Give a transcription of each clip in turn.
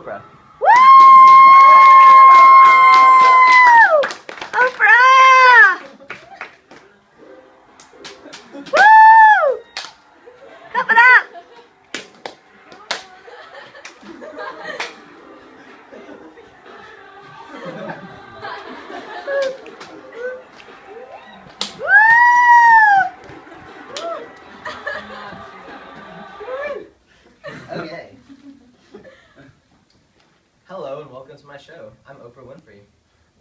Oprah. Woo! Oprah! Woo! Clap it up! Okay. Hello and welcome to my show. I'm Oprah Winfrey.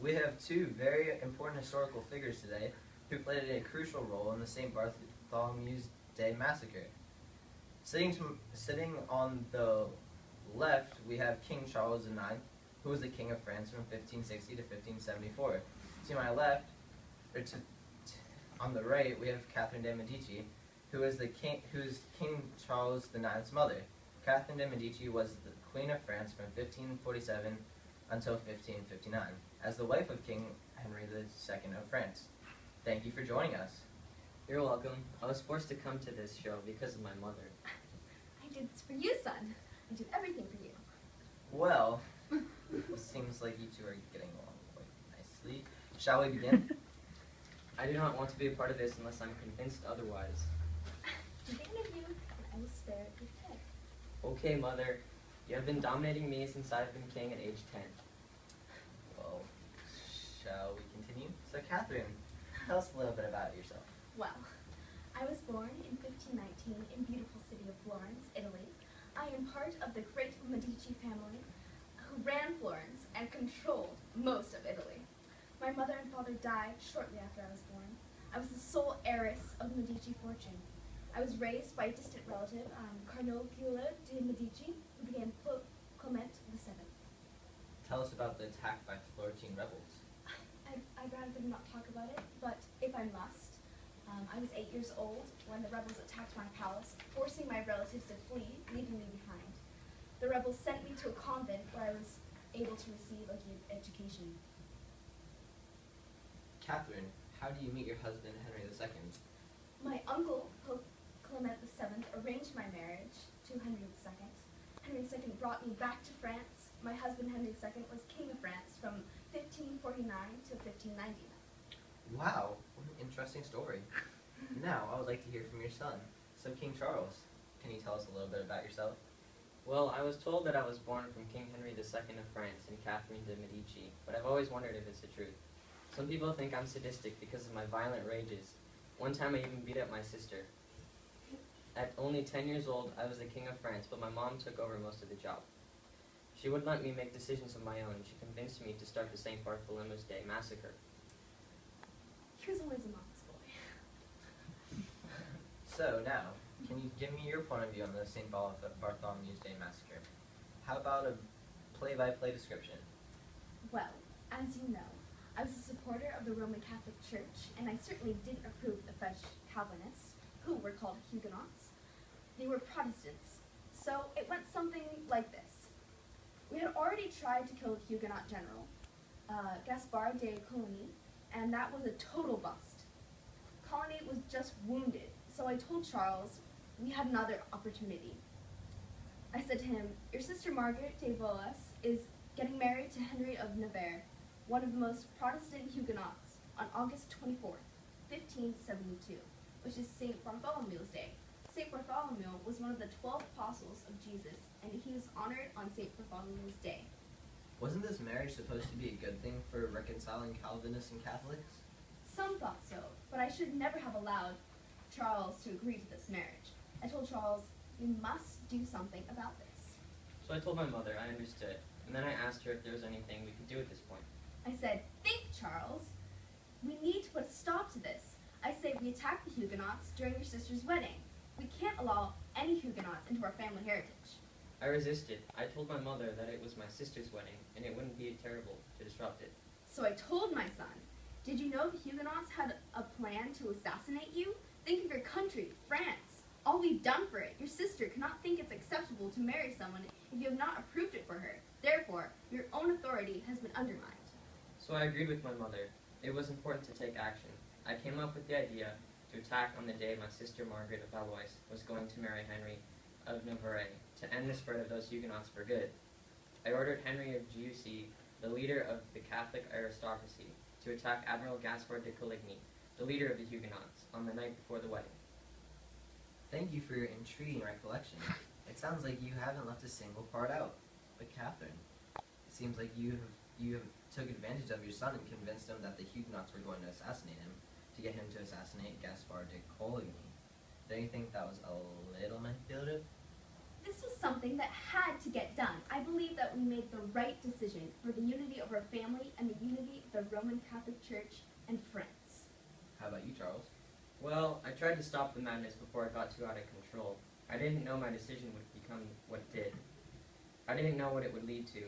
We have two very important historical figures today who played a crucial role in the St. Bartholomew's Day Massacre. Sitting on the left, we have King Charles IX, who was the King of France from 1560 to 1574. To my left, on the right, we have Catherine de' Medici, who is King Charles IX's mother. Catherine de' Medici was the Queen of France from 1547 until 1559, as the wife of King Henry II of France. Thank you for joining us. You're welcome. I was forced to come to this show because of my mother. I did this for you, son. I do everything for you. Well, it seems like you two are getting along quite nicely. Shall we begin? I do not want to be a part of this unless I'm convinced otherwise. I'm thinking of you, and I will spare your head. Okay, Mother. You have been dominating me since I've been king at age 10. Well, shall we continue? So, Catherine, tell us a little bit about yourself. Well, I was born in 1519 in beautiful city of Florence, Italy. I am part of the great Medici family who ran Florence and controlled most of Italy. My mother and father died shortly after I was born. I was the sole heiress of Medici fortune. I was raised by a distant relative, Cardinal de' Medici, who became Pope Clement VII. Tell us about the attack by the Florentine rebels. I'd rather not talk about it, but if I must, I was 8 years old when the rebels attacked my palace, forcing my relatives to flee, leaving me behind. The rebels sent me to a convent where I was able to receive a good education. Catherine, how do you meet your husband, Henry II? My uncle, Pope Clement VII, arranged my marriage to Henry II. Henry II brought me back to France. My husband, Henry II, was King of France from 1549 to 1599. Wow, what an interesting story. Now, I would like to hear from your son. So, King Charles, can you tell us a little bit about yourself? Well, I was told that I was born from King Henry II of France and Catherine de' Medici, but I've always wondered if it's the truth. Some people think I'm sadistic because of my violent rages. One time I even beat up my sister. At only 10 years old, I was the King of France, but my mom took over most of the job. She wouldn't let me make decisions of my own, and she convinced me to start the St. Bartholomew's Day Massacre. He was always a mama's boy. So, now, can you give me your point of view on the St. Bartholomew's Day Massacre? How about a play-by-play description? Well, as you know, I was a supporter of the Roman Catholic Church, and I certainly didn't approve of the French Calvinists, who were called Huguenots. They were Protestants. So it went something like this. We had already tried to kill the Huguenot general, Gaspard de Coligny, and that was a total bust. Coligny was just wounded, so I told Charles we had another opportunity. I said to him, your sister Margaret de Valois is getting married to Henry of Navarre, one of the most Protestant Huguenots, on August 24th, 1572, which is St. Bartholomew's Day. St. Bartholomew was one of the 12 apostles of Jesus, and he was honored on St. Bartholomew's Day. Wasn't this marriage supposed to be a good thing for reconciling Calvinists and Catholics? Some thought so, but I should never have allowed Charles to agree to this marriage. I told Charles, we must do something about this. So I told my mother I understood, and then I asked her if there was anything we could do at this point. I said, think, Charles. We need to put a stop to this. I say we attack the Huguenots during your sister's wedding. We can't allow any Huguenots into our family heritage. I resisted. I told my mother that it was my sister's wedding, and it wouldn't be terrible to disrupt it. So I told my son, did you know the Huguenots had a plan to assassinate you? Think of your country, France. All we've done for it. Your sister cannot think it's acceptable to marry someone if you have not approved it for her. Therefore, your own authority has been undermined. So I agreed with my mother. It was important to take action. I came up with the idea to attack on the day my sister Margaret of Valois was going to marry Henry of Navarre to end the spread of those Huguenots for good. I ordered Henry of Giusy, the leader of the Catholic aristocracy, to attack Admiral Gaspard de Coligny, the leader of the Huguenots, on the night before the wedding. Thank you for your intriguing recollection. It sounds like you haven't left a single part out. But Catherine, it seems like you took advantage of your son and convinced him that the Huguenots were going to assassinate him to get him to assassinate Gaspard de Coligny. Don't you think that was a little manipulative? This was something that had to get done. I believe that we made the right decision for the unity of our family and the unity of the Roman Catholic Church and France. How about you, Charles? Well, I tried to stop the madness before it got too out of control. I didn't know my decision would become what it did. I didn't know what it would lead to,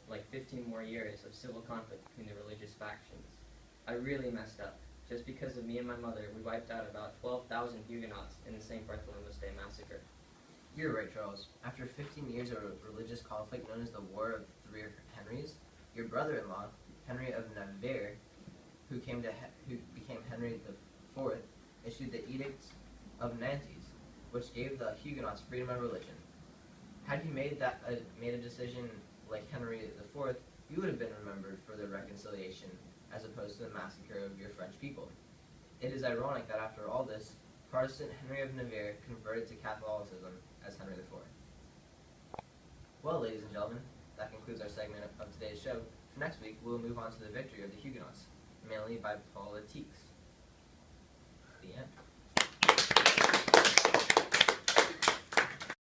like 15 more years of civil conflict between the religious factions. I really messed up. Just because of me and my mother, we wiped out about 12,000 Huguenots in the St. Bartholomew's Day Massacre. You're right, Charles. After 15 years of religious conflict known as the War of the Three Henrys, your brother-in-law, Henry of Navarre, who became Henry IV, issued the Edict of Nantes, which gave the Huguenots freedom of religion. Had you made a decision like Henry IV, you would have been remembered for the reconciliation as opposed to the massacre of your French people. It is ironic that after all this, Protestant Henry of Navarre converted to Catholicism as Henry IV. Well, ladies and gentlemen, that concludes our segment of today's show. For next week, we'll move on to the victory of the Huguenots, mainly by politiques.